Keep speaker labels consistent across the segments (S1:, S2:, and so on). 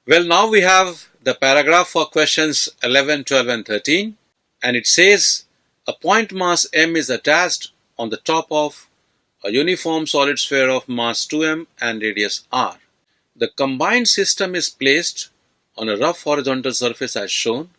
S1: Well, now we have the paragraph for questions 11, 12 and 13, and it says a point mass m is attached on the top of a uniform solid sphere of mass 2m and radius r. The combined system is placed on a rough horizontal surface as shown.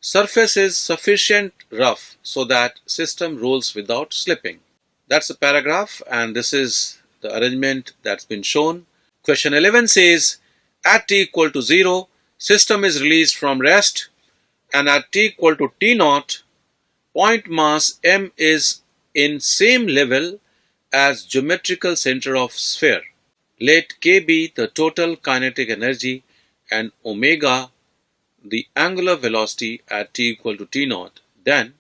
S1: Surface is sufficient rough so that system rolls without slipping. That's the paragraph, and this is the arrangement that's been shown. Question 11 says at t equal to 0, system is released from rest, and at t equal to t naught, point mass m is in same level as geometrical center of sphere. Let k be the total kinetic energy and omega the angular velocity at t equal to t naught. Then,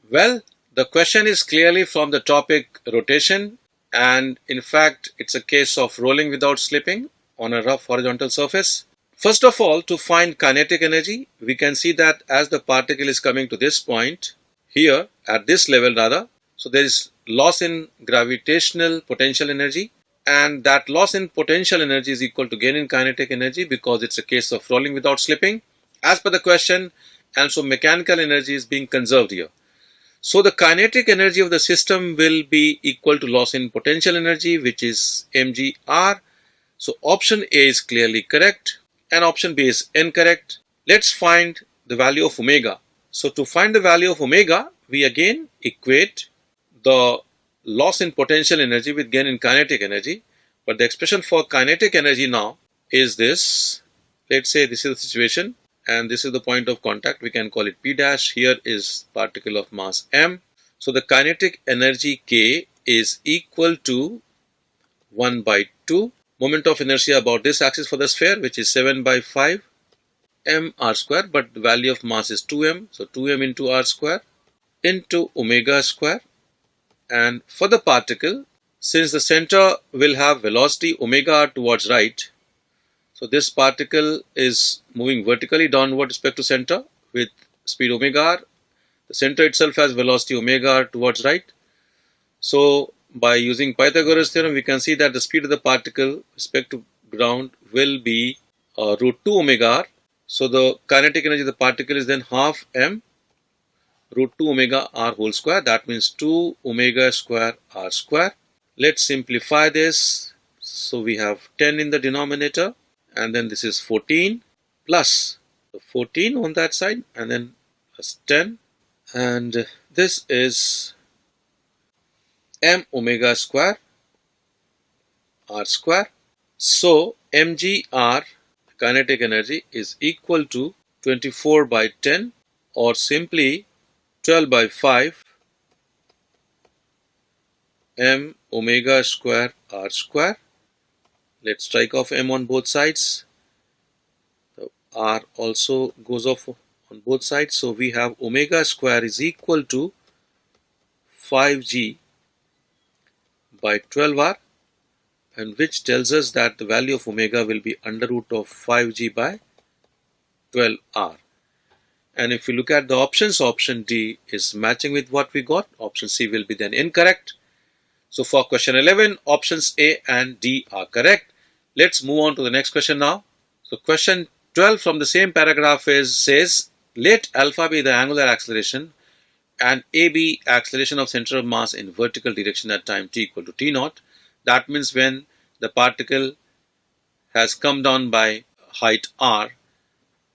S1: well, the question is clearly from the topic rotation, and in fact it's a case of rolling without slipping on a rough horizontal surface. First of all, to find kinetic energy, we can see that as the particle is coming to this point here, at this level rather, so there is loss in gravitational potential energy, and that loss in potential energy is equal to gain in kinetic energy because it's a case of rolling without slipping as per the question, and so mechanical energy is being conserved here. So the kinetic energy of the system will be equal to loss in potential energy, which is mgr. So option A is clearly correct and option B is incorrect. Let's find the value of omega. So to find the value of omega, we again equate the loss in potential energy with gain in kinetic energy, but the expression for kinetic energy now is this. Let's say this is the situation and this is the point of contact. We can call it P dash. Here is particle of mass m. So the kinetic energy K is equal to 1 by 2 moment of inertia about this axis for the sphere, which is 7 by 5 m r square, but the value of mass is 2m, so 2m into r square into omega square. And for the particle, since the center will have velocity omega r towards right, so this particle is moving vertically downward respect to center with speed omega r. The center itself has velocity omega r towards right. So by using Pythagoras theorem, we can see that the speed of the particle respect to ground will be root 2 omega r. So the kinetic energy of the particle is then half m root 2 omega r whole square. That means 2 omega square r square. Let's simplify this. So we have 10 in the denominator, and then this is 14 plus the 14 on that side, and then plus 10, and this is m omega square r square. So mgr kinetic energy is equal to 24 by 10, or simply 12 by 5 m omega square r square. Let's strike off m on both sides. The r also goes off on both sides. So we have omega square is equal to 5g by 12r, and which tells us that the value of omega will be under root of 5g by 12r. And if we look at the options, option D is matching with what we got. Option C will be then incorrect. So for question 11, options A and D are correct. Let's move on to the next question now. So question 12 from the same paragraph says let alpha be the angular acceleration and A be acceleration of center of mass in vertical direction at time t equal to t naught. That means when the particle has come down by height r,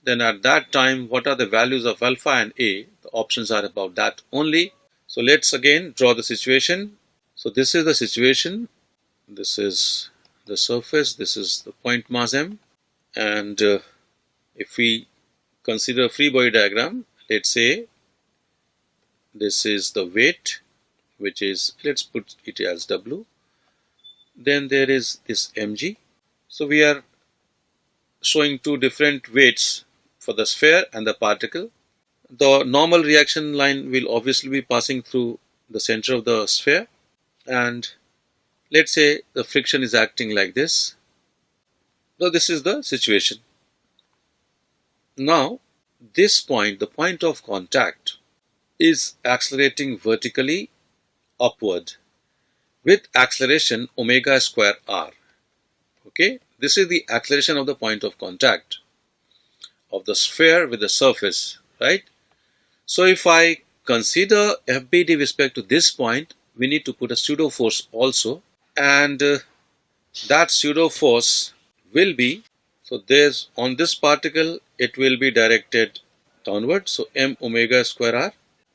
S1: then at that time what are the values of alpha and A? The options are about that only. So let's again draw the situation. So this is the situation. This is the surface. This is the point mass m. And if we consider a free body diagram, let's say this is the weight, which is, let's put it as W. Then there is this mg. So we are showing two different weights for the sphere and the particle. The normal reaction line will obviously be passing through the center of the sphere, and let's say the friction is acting like this. So this is the situation. Now this point, the point of contact, is accelerating vertically upward with acceleration omega square r. Okay, this is the acceleration of the point of contact. of the sphere with the surface, right? So if I consider FB with respect to this point, we need to put a pseudo force also, and that pseudo force will be, so there's on this particle it will be directed downward, so m omega square r,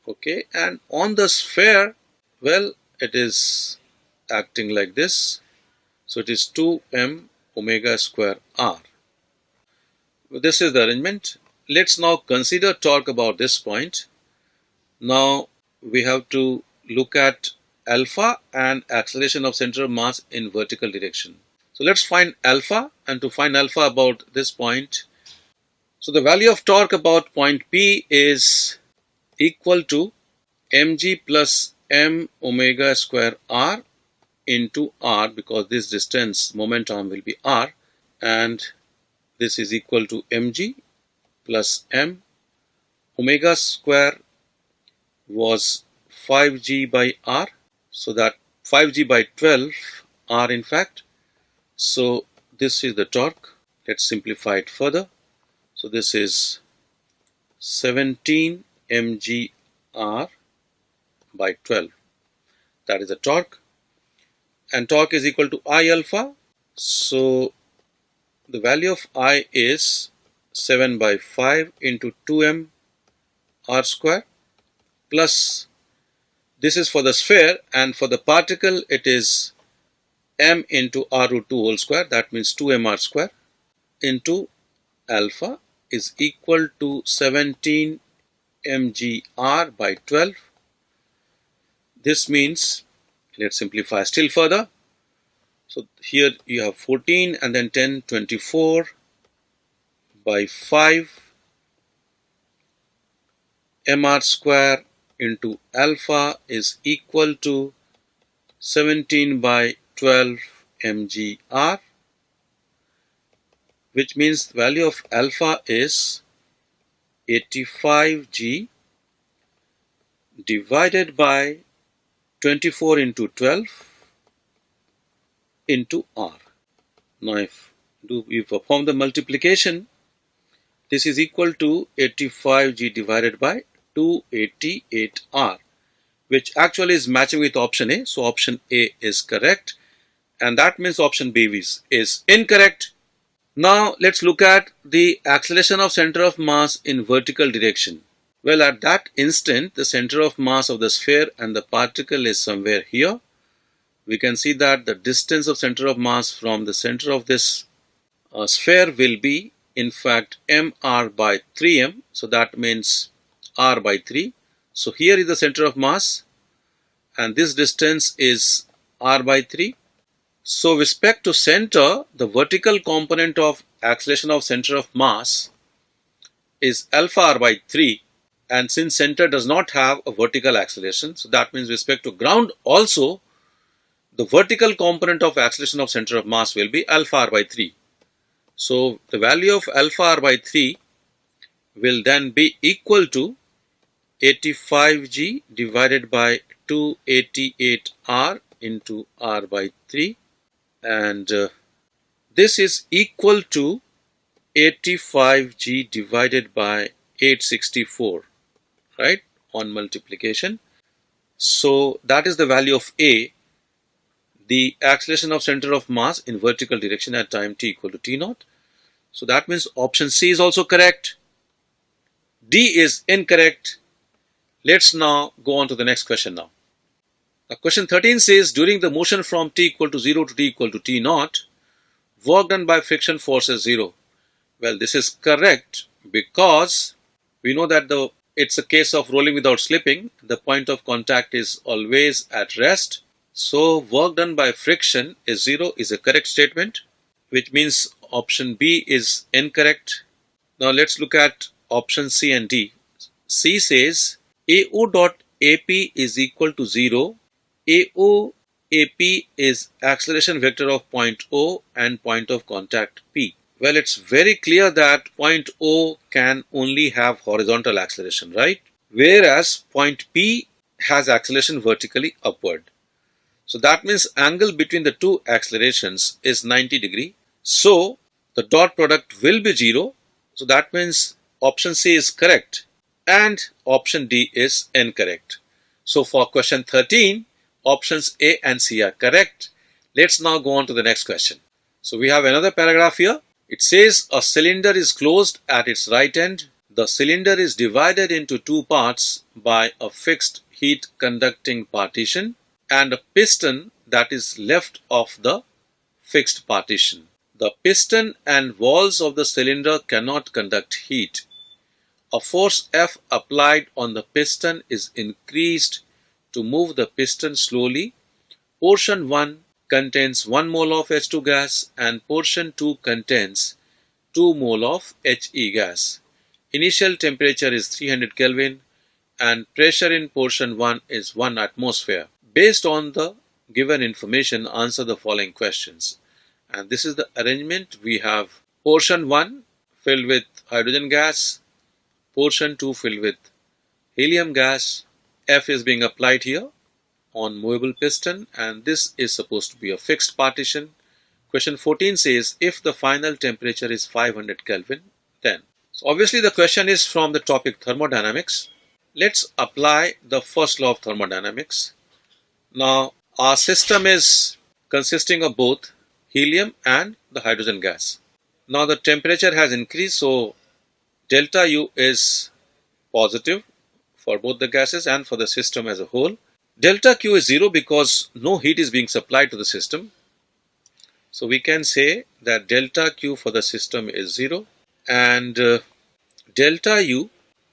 S1: okay, and on the sphere, well, it is acting like this, so it is 2m omega square r. This is the arrangement. Let's now consider torque about this point. Now we have to look at alpha and acceleration of center of mass in vertical direction. So let's find alpha, and to find alpha about this point, so the value of torque about point P is equal to mg plus m omega square r into r, because this distance moment arm will be r, and this is equal to mg plus m. Omega square was 5g by r, so that 5g by 12 r in fact. So this is the torque. Let's simplify it further. So this is 17 mg r by 12. That is the torque. And torque is equal to I alpha. So the value of I is 7 by 5 into 2m r square, plus this is for the sphere, and for the particle it is m into r root 2 whole square, that means 2m r square, into alpha is equal to 17 mg r by 12. This means, let's simplify still further. So here you have 14 and then 10, 24 by 5 mr square into alpha is equal to 17 by 12 mg r, which means the value of alpha is 85g divided by 24 into 12 into r. Now if we perform the multiplication, this is equal to 85g divided by 288r, which actually is matching with option A. So option A is correct, and that means option B is incorrect. Now let's look at the acceleration of center of mass in vertical direction. Well, at that instant, the center of mass of the sphere and the particle is somewhere here. We can see that the distance of center of mass from the center of this sphere will be in fact mr by 3m. So that means r by 3. So here is the center of mass, and this distance is r by 3. So with respect to center, the vertical component of acceleration of center of mass is alpha r by 3, and since center does not have a vertical acceleration, so that means with respect to ground also, the vertical component of acceleration of center of mass will be alpha r by 3. So the value of alpha r by 3 will then be equal to 85g divided by 288r into r by 3, and this is equal to 85g divided by 864, right, on multiplication. So that is the value of A, the acceleration of center of mass in vertical direction at time t equal to t naught. So that means option C is also correct. D is incorrect. Let's now go on to the next question now. Now question 13 says, during the motion from t equal to 0 to t equal to t naught, work done by friction force is 0. Well, this is correct because we know that it's a case of rolling without slipping. The point of contact is always at rest. So work done by friction is 0 is a correct statement, which means option B is incorrect. Now let's look at option C and D. C says AO dot AP is equal to 0. AO AP is acceleration vector of point O and point of contact P. Well, it's very clear that point O can only have horizontal acceleration, right? Whereas point P has acceleration vertically upward. So that means angle between the two accelerations is 90 degree. So the dot product will be 0. So that means option C is correct and option D is incorrect. So for question 13, options A and C are correct. Let's now go on to the next question. So we have another paragraph here. It says a cylinder is closed at its right end. The cylinder is divided into two parts by a fixed heat conducting partition and a piston that is left of the fixed partition. The piston and walls of the cylinder cannot conduct heat. A force F applied on the piston is increased to move the piston slowly. Portion 1 contains 1 mole of H2 gas and portion 2 contains 2 mole of HE gas. Initial temperature is 300 Kelvin and pressure in portion 1 is 1 atmosphere. Based on the given information, answer the following questions. And this is the arrangement. We have portion 1 filled with hydrogen gas, portion 2 filled with helium gas. F is being applied here on movable piston and this is supposed to be a fixed partition. Question 14 says if the final temperature is 500 Kelvin, then. So obviously the question is from the topic thermodynamics. Let's apply the first law of thermodynamics. Now our system is consisting of both helium and the hydrogen gas. Now the temperature has increased, so delta U is positive for both the gases and for the system as a whole. Delta Q is 0 because no heat is being supplied to the system. So we can say that delta Q for the system is 0 and delta U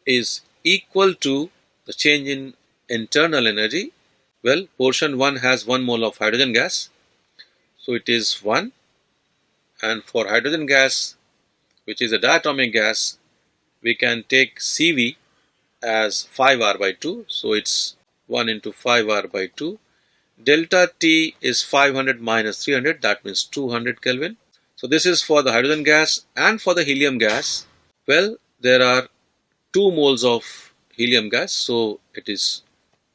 S1: is equal to the change in internal energy. Well, portion 1 has 1 mole of hydrogen gas. So it is 1, and for hydrogen gas, which is a diatomic gas, we can take CV as 5R by 2. So it's 1 into 5R by 2. Delta T is 500 minus 300, that means 200 Kelvin. So this is for the hydrogen gas and for the helium gas. Well, there are 2 moles of helium gas, so it is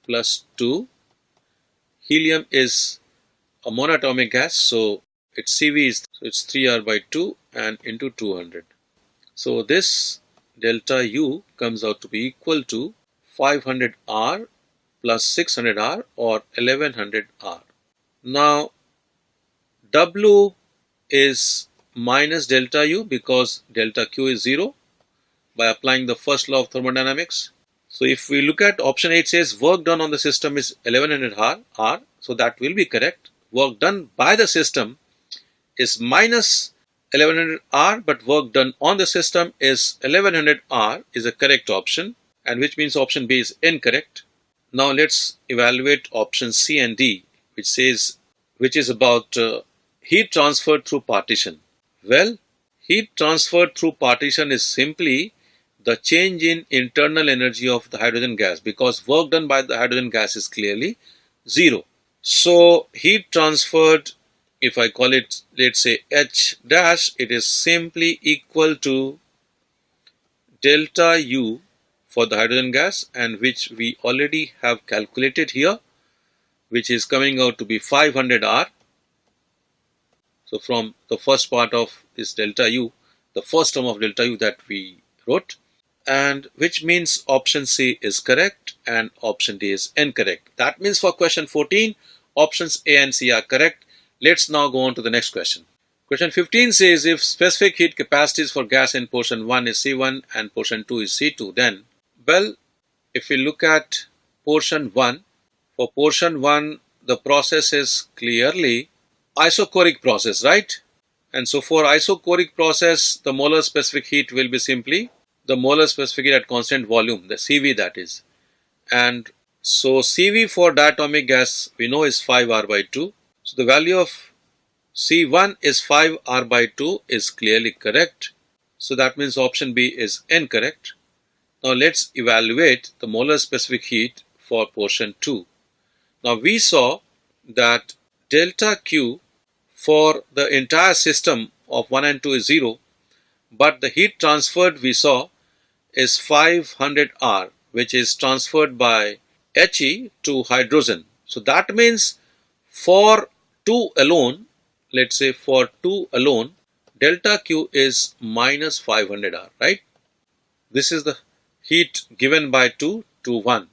S1: plus 2. Helium is a monatomic gas, so its CV is it's 3R by 2 and into 200. So this delta U comes out to be equal to 500R plus 600R or 1100R. Now W is minus delta U because delta Q is 0 by applying the first law of thermodynamics. So if we look at option 8 says work done on the system is 1100R, so that will be correct. Work done by the system is minus 1100R, but work done on the system is 1100R is a correct option, and which means option B is incorrect. Now let's evaluate option C and D, which is about heat transferred through partition. Well, heat transferred through partition is simply the change in internal energy of the hydrogen gas because work done by the hydrogen gas is clearly 0. So heat transferred, if I call it, let's say H dash, it is simply equal to delta U for the hydrogen gas, and which we already have calculated here, which is coming out to be 500R. So from the first part of this delta U, the first term of delta U that we wrote, and which means option C is correct and option D is incorrect. That means for question 14, options A and C are correct. Let's now go on to the next question. Question 15 says if specific heat capacities for gas in portion 1 is C1 and portion 2 is C2, then, well, if we look at portion 1, for portion 1 the process is clearly isochoric process, right? And so for isochoric process, the molar specific heat will be simply the molar specific heat at constant volume, the CV that is. And so CV for diatomic gas we know is 5R by 2. So the value of C1 is 5R by 2 is clearly correct. So that means option B is incorrect. Now let's evaluate the molar specific heat for portion 2. Now we saw that delta Q for the entire system of 1 and 2 is 0, but the heat transferred we saw is 500R, which is transferred by He to hydrogen. So that means for 2 alone, let's say for 2 alone, delta Q is minus 500 R, right? This is the heat given by 2 to 1,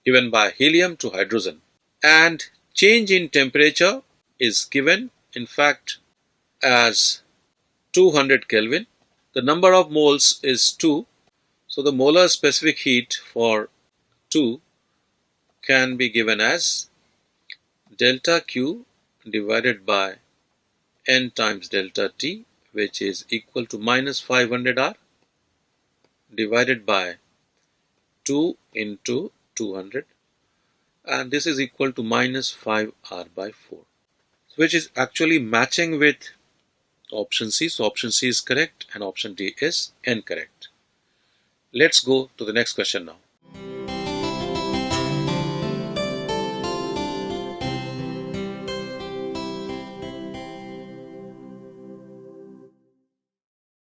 S1: given by helium to hydrogen. And change in temperature is given, in fact, as 200 Kelvin. The number of moles is 2. So the molar specific heat for 2 can be given as delta Q divided by N times delta T, which is equal to minus 500 R divided by 2 into 200, and this is equal to minus 5 R by 4, which is actually matching with option C. So option C is correct and option D is incorrect. Let's go to the next question now.